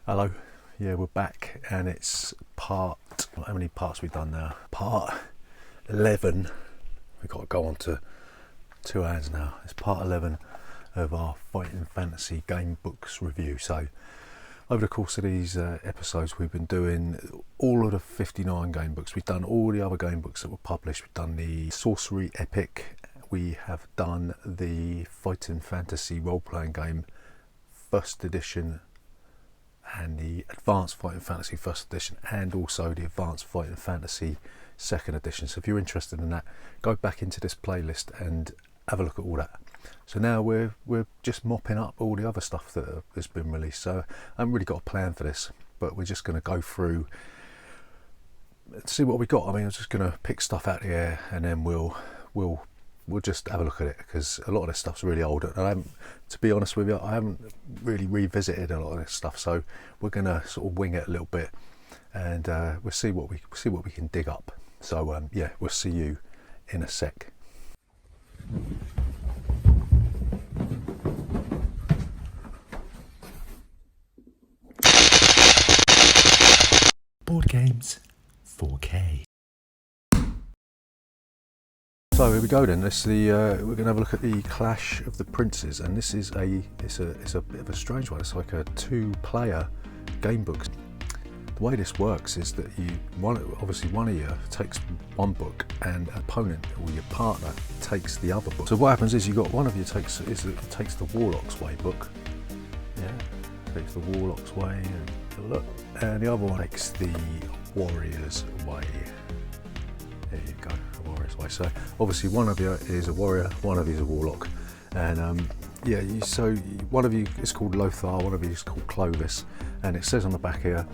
Hello, yeah, we're back, and it's part, how many parts we've done now? Part 11. We've got to go on to 2 hours now. It's part 11 of our Fighting Fantasy Gamebooks review. So over the course of these episodes, we've been doing all of the 59 gamebooks. We've done all the other gamebooks that were published. We've done the Sorcery Epic. We have done the Fighting Fantasy role-playing game first edition, and the Advanced Fighting Fantasy First Edition, and also the Advanced Fighting Fantasy Second Edition. So if you're interested in that, go back into this playlist and have a look at all that. So now we're just mopping up all the other stuff that has been released. So I haven't really got a plan for this, but we're just going to go through, see what we got. I mean, I'm just going to pick stuff out of the air, and then we'll just have a look at it, because a lot of this stuff's really old, and I haven't, to be honest with you, I haven't really revisited a lot of this stuff. So we're gonna sort of wing it a little bit, and we'll see what we can dig up. So yeah, we'll see you in a sec. Board Games 4K. So here we go then. This the we're going to have a look at the Clash of the Princes, and this is it's a bit of a strange one. It's like a 2-player game book. The way this works is that obviously one of you takes one book, and opponent or your partner takes the other book. So what happens is one of you takes the Warlock's Way book. Yeah, takes the Warlock's Way, and look, and the other one takes the Warrior's Way. There you go, the Warrior's Way. So obviously one of you is a warrior, one of you is a warlock, and yeah, so one of you is called Lothar, one of you is called Clovis, and it says on the back here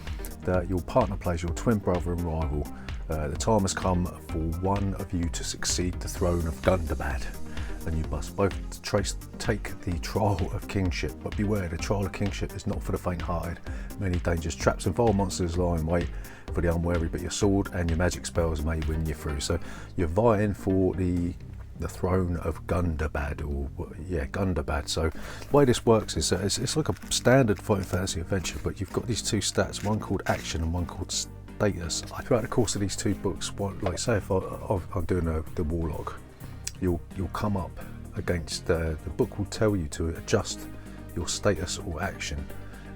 that your partner plays your twin brother and rival. The time has come for one of you to succeed the throne of Gundabad, and you must both take the trial of kingship. But beware, the trial of kingship is not for the faint-hearted. Many dangerous traps and vile monsters lie in wait for the unwary, but your sword and your magic spells may win you through. So you're vying for the throne of Gundabad, or yeah, Gundabad. So the way this works is that it's like a standard Fighting Fantasy adventure, but you've got these 2 stats, one called action and one called status. Throughout the course of these 2 books, like say if I'm doing the warlock, you'll come up against the book will tell you to adjust your status or action,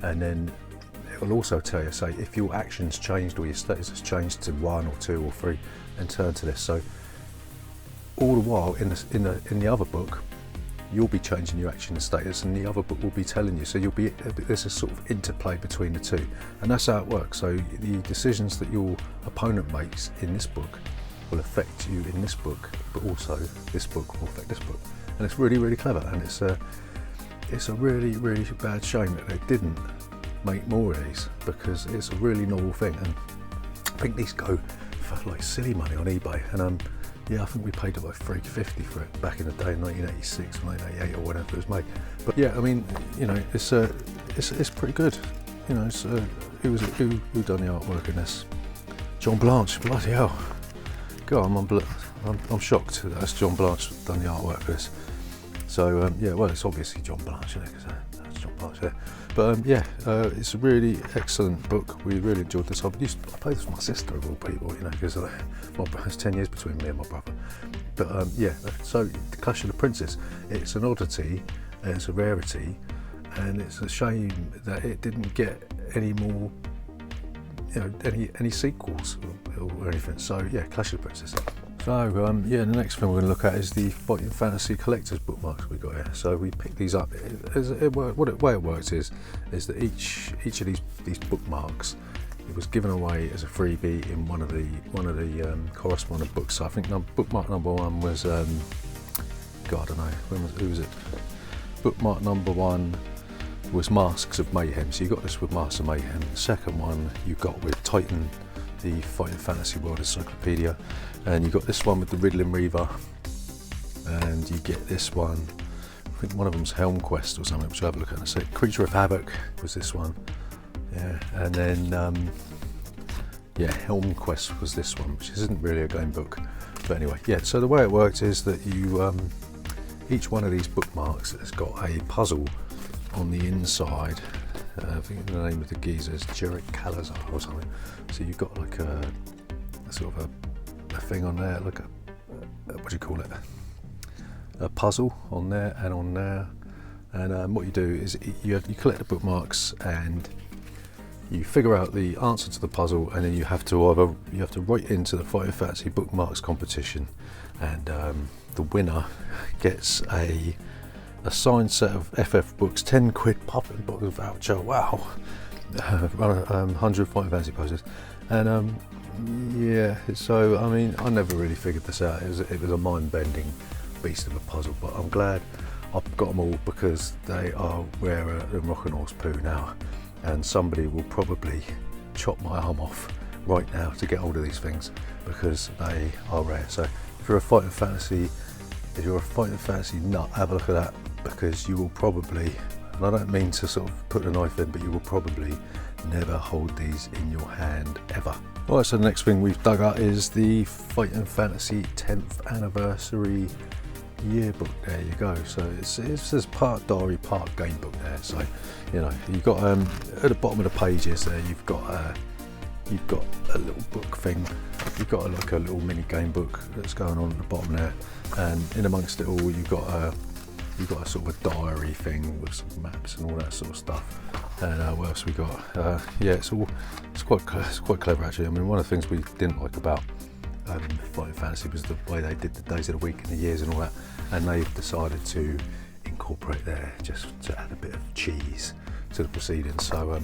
and then it will also tell you, say, if your action's changed or your status has changed to 1 or 2 or 3, and turn to this. So all the while in the other book, you'll be changing your action and status, and the other book will be telling you. So there's a sort of interplay between the 2, and that's how it works. So the decisions that your opponent makes in this book will affect you in this book, but also this book will affect this book, and it's really, really clever. And it's a really, really bad shame that they didn't make more of these, because it's a really novel thing, and I think these go for like silly money on eBay, and yeah, I think we paid about $3.50 for it back in the day, 1986, 1988, or whenever it was made. But yeah, I mean, you know, it's pretty good. You know, who done the artwork in this? John Blanche. Bloody hell! God, I'm shocked that that's John Blanche done the artwork for this. So yeah, well, it's obviously John Blanche, isn't it? Because that's John Blanche there. But yeah, it's a really excellent book. We really enjoyed this. I played this with my sister, of all people, you know, because it's 10 years between me and my brother. But yeah, so the Clash of the Princes, it's an oddity, it's a rarity, and it's a shame that it didn't get any more, you know, any sequels or anything. So yeah, Clash of the Princes. So yeah, the next thing we're going to look at is the Fighting Fantasy Collector's bookmarks we got here. So we picked these up. The way it works is that each of these bookmarks, it was given away as a freebie in one of the correspondent books. So I think bookmark number 1 was God, I don't know, who was it? Bookmark number 1 was Masks of Mayhem. So you got this with Masks of Mayhem. The second one you got with Titan, the Fighting Fantasy World Encyclopedia, and you got this one with the Riddling Reaver, and you get this one, I think one of them's Helm Quest or something, which I'll have a look at in a sec. Creature of Havoc was this one, yeah, and then yeah, Helm Quest was this one, which isn't really a game book, but anyway, yeah. So the way it works is that you each one of these bookmarks has got a puzzle on the inside, I think the name of the geezer is Jerick Calazar or something. So you've got like a sort of a thing on there, like what do you call it? A puzzle on there and on there. And what you do is you collect the bookmarks and you figure out the answer to the puzzle, and then you have to write into the Fighting Fantasy bookmarks competition, and the winner gets a signed set of FF books, 10 quid popping book voucher. Wow. 100 Fighting Fantasy posters, and yeah. So I mean, I never really figured this out. It was a mind-bending beast of a puzzle, but I'm glad I've got them all, because they are rarer than rock and horse poo now, and somebody will probably chop my arm off right now to get hold of these things, because they are rare. So if you're a Fighting Fantasy nut, have a look at that, because you will probably, and I don't mean to sort of put a knife in, but you will probably never hold these in your hand ever. Alright, so the next thing we've dug out is the Fighting Fantasy 10th anniversary yearbook. There you go. So it says part diary, part game book there. So you know, you've got at the bottom of the pages there, you've got a little book thing. You've got like a little mini game book that's going on at the bottom there, and in amongst it all, you've got a sort of a diary thing with some maps and all that sort of stuff. And what else we got? Yeah, it's quite clever actually. I mean, one of the things we didn't like about Fighting Fantasy was the way they did the days of the week and the years and all that, and they've decided to incorporate there just to add a bit of cheese to the proceedings. So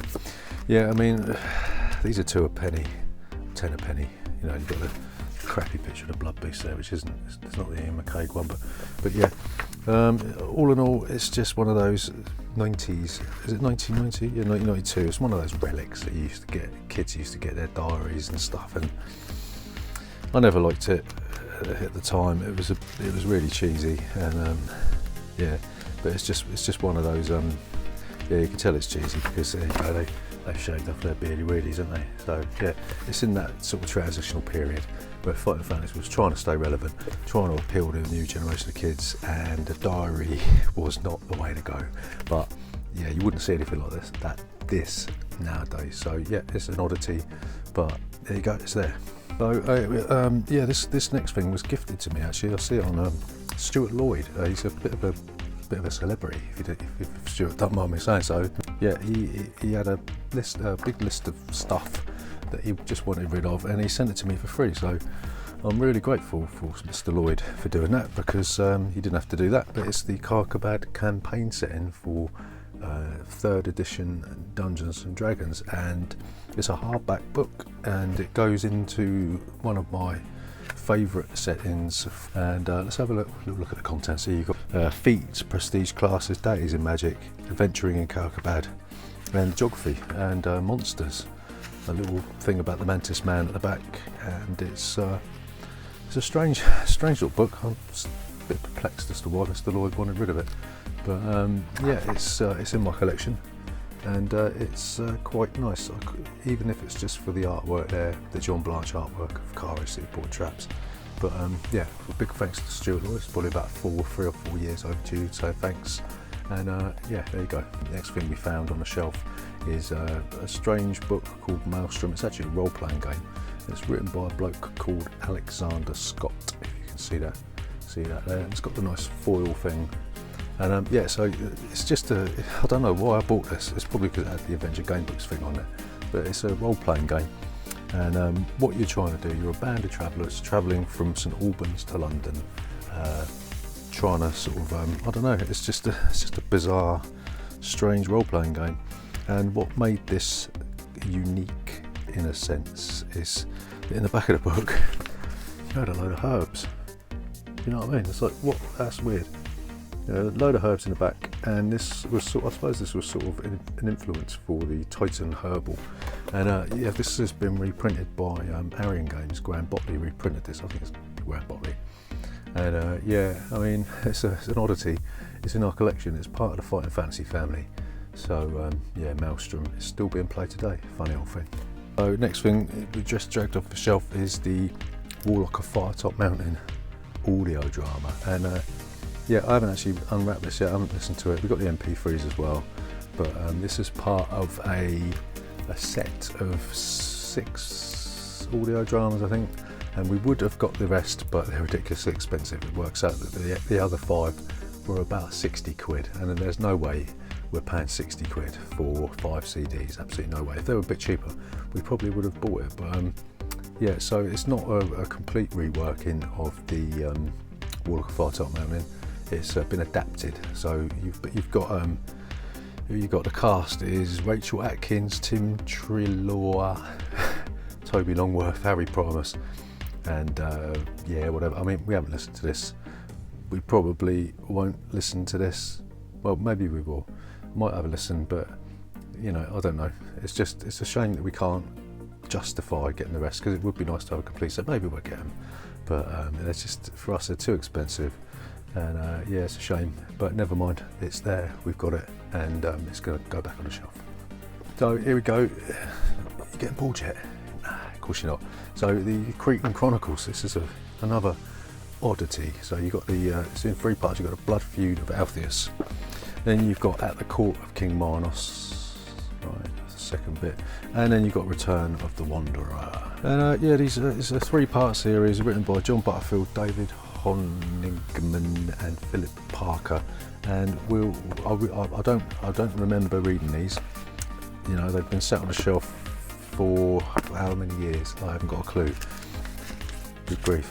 yeah, I mean, these are 2 a penny, 10 a penny. You know, you've got the crappy picture of the Blood Beast there, which it's not the Ian McCaig one, but yeah, all in all, it's just one of those 90s, is it 1990? Yeah, 1992. It's one of those relics that kids used to get their diaries and stuff, and I never liked it at the time. It was really cheesy, and yeah, but it's just one of those. Yeah, you can tell it's cheesy because they've shaved off their beardy weirdies, haven't they? So yeah, it's in that sort of transitional period where Fighting Fantasy was trying to stay relevant, trying to appeal to a new generation of kids, and the diary was not the way to go. But yeah, you wouldn't see anything like this nowadays. So yeah, it's an oddity, but there you go, it's there. So yeah, this next thing was gifted to me actually. I see it on Stuart Lloyd. He's a bit of a celebrity, if Stuart don't mind me saying so. Yeah, he had a big list of stuff that he just wanted rid of, and he sent it to me for free. So I'm really grateful for Mr. Lloyd for doing that, because he didn't have to do that. But it's the Karkabad campaign setting for 3rd edition Dungeons and Dragons, and it's a hardback book, and it goes into one of my favourite settings. And let's have a little look at the contents. So you've got feats, prestige classes, deities in magic, adventuring in Karkabad, and geography and monsters. A little thing about the Mantis Man at the back, and it's a strange little book. I'm just a bit perplexed as to why Mr. Lloyd wanted rid of it, but yeah, it's in my collection, and it's quite nice. Even if it's just for the artwork there, the John Blanche artwork of Kara Seaport Traps. But yeah, a big thanks to Stuart Lloyd. It's probably about 3 or 4 years overdue, so thanks. And yeah, there you go. The next thing we found on the shelf is a strange book called Maelstrom. It's actually a role-playing game. It's written by a bloke called Alexander Scott, if you can see that there. It's got the nice foil thing, and yeah, so it's just I don't know why I bought this. It's probably because it had the Adventure Gamebooks thing on it, but it's a role-playing game, and what you're trying to do, you're a band of travellers travelling from St Albans to London, trying to sort of I don't know, it's just a bizarre, strange role-playing game. And what made this unique in a sense is that in the back of the book you had a load of herbs. You know what I mean? It's like, what? That's weird. A load of herbs in the back, and this was I suppose this was sort of an influence for the Titan Herbal. And yeah, this has been reprinted by Arian Games. Graham Botley reprinted this. I think it's Graham Botley. And yeah, I mean, it's an oddity. It's in our collection. It's part of the Fighting Fantasy family. So yeah, Maelstrom is still being played today. Funny old thing. So next thing we just dragged off the shelf is the Warlock of Firetop Mountain audio drama. And yeah, I haven't actually unwrapped this yet. I haven't listened to it. We've got the MP3s as well. but this is part of a set of 6 audio dramas, I think, and we would have got the rest, but they're ridiculously expensive. It works out that the other 5 were about 60 quid, and then there's no way we're paying 60 quid for 5 CDs, absolutely no way. If they were a bit cheaper, we probably would have bought it, but yeah, so it's not a complete reworking of the Warlock of Far-Top Mountain. It's been adapted, so you've got the cast is Rachel Atkins, Tim Treloar, Toby Longworth, Harry Primus, and yeah, whatever. I mean, we haven't listened to this. We probably won't listen to this. Well, maybe we will. Might have a listen, but you know, I don't know. It's a shame that we can't justify getting the rest, because it would be nice to have a complete set. Maybe we'll get them, but it's just, for us, they're too expensive. And yeah, it's a shame, but never mind, it's there, we've got it, and it's going to go back on the shelf. So here we go. You getting bored yet? Nah, of course you're not. So the Cretan Chronicles, this is another oddity. So you've got it's in 3 parts. You've got a blood feud of Alpheus, then you've got At the Court of King Minos, right, that's the second bit, and then you've got Return of the Wanderer. And yeah, it's a 3-part series written by John Butterfield, David Honigman and Philip Parker, and I don't remember reading these. You know, they've been set on the shelf for how many years? I haven't got a clue. Good grief.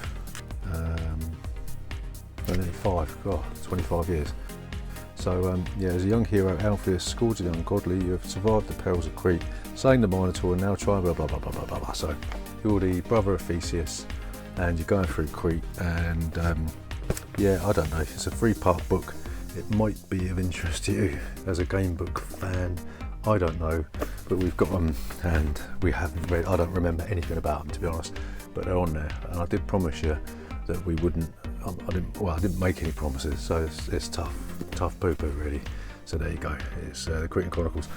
Only 25 years. So yeah, as a young hero, Alpheus, scourge of the ungodly, you have survived the perils of Crete, slain the Minotaur, and now try blah blah blah blah blah blah. So you're the brother of Theseus, and you're going through Crete, and yeah, I don't know, it's a 3-part book. It might be of interest to you as a Gamebook fan, I don't know, but we've got them and we haven't read. I don't remember anything about them, to be honest, but they're on there, and I did promise you that we wouldn't. I didn't make any promises, so it's tough poo-poo really. So there you go, it's the Cretan Chronicles.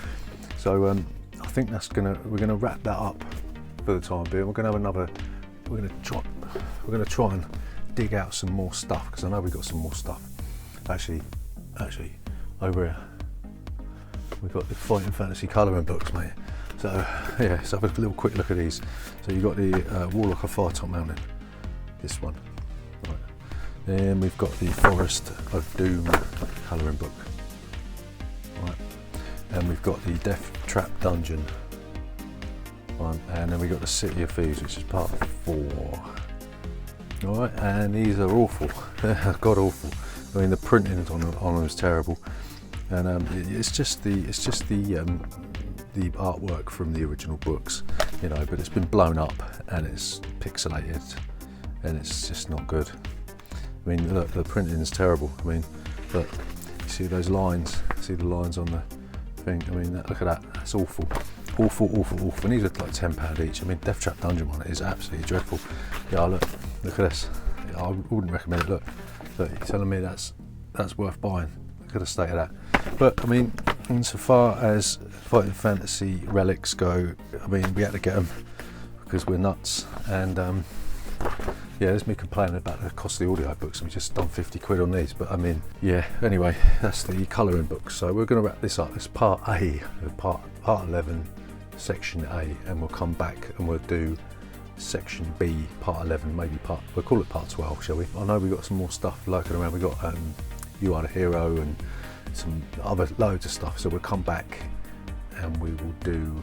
So I think we're gonna wrap that up for the time being. We're gonna try and dig out some more stuff, because I know we've got some more stuff. Actually, over here we've got the Fighting Fantasy colouring books, mate. So yeah, let's have a little quick look at these. So you've got the Warlock of Far-Top Mountain, this one. Right. Then we've got the Forest of Doom colouring book. Right. And we've got the Death Trap Dungeon. Right. And then we've got the City of Thieves, which is part 4. Alright, and these are awful. God awful. I mean, the printing on them is terrible, and it's just the artwork from the original books, you know, but it's been blown up and it's pixelated and it's just not good. I mean, look, the printing is terrible. I mean, look, you see those lines? See the lines on the thing? I mean, look at that. That's awful. Awful. And these are like £10 each. I mean, Death Trap Dungeon one is absolutely dreadful. Yeah, look at this. I wouldn't recommend it. Look, you're telling me that's worth buying. Look at the state of that. But I mean, insofar as Fighting Fantasy relics go, I mean, we had to get them because we're nuts. And yeah, there's me complaining about the cost of the audio books, and we just done 50 quid on these. But I mean, yeah. Anyway, that's the colouring books. So we're going to wrap this up. It's part A of part 11. Section A, and we'll come back and we'll do section B, part 11, maybe we'll call it part 12, shall we? I know we've got some more stuff lurking around. We've got You Are the Hero and some other loads of stuff, so we'll come back and we will do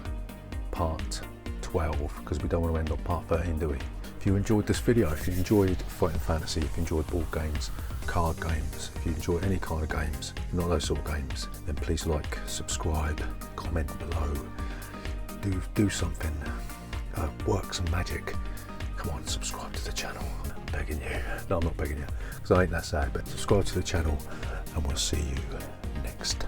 part 12, because we don't want to end on part 13, do we? If you enjoyed this video, if you enjoyed Fighting Fantasy, if you enjoyed board games, card games, if you enjoy any kind of games, not those sort of games, then please like, subscribe, comment below. Do something, work some magic. Come on, subscribe to the channel. I'm begging you. No, I'm not begging you, because I ain't that sad, but subscribe to the channel, and we'll see you next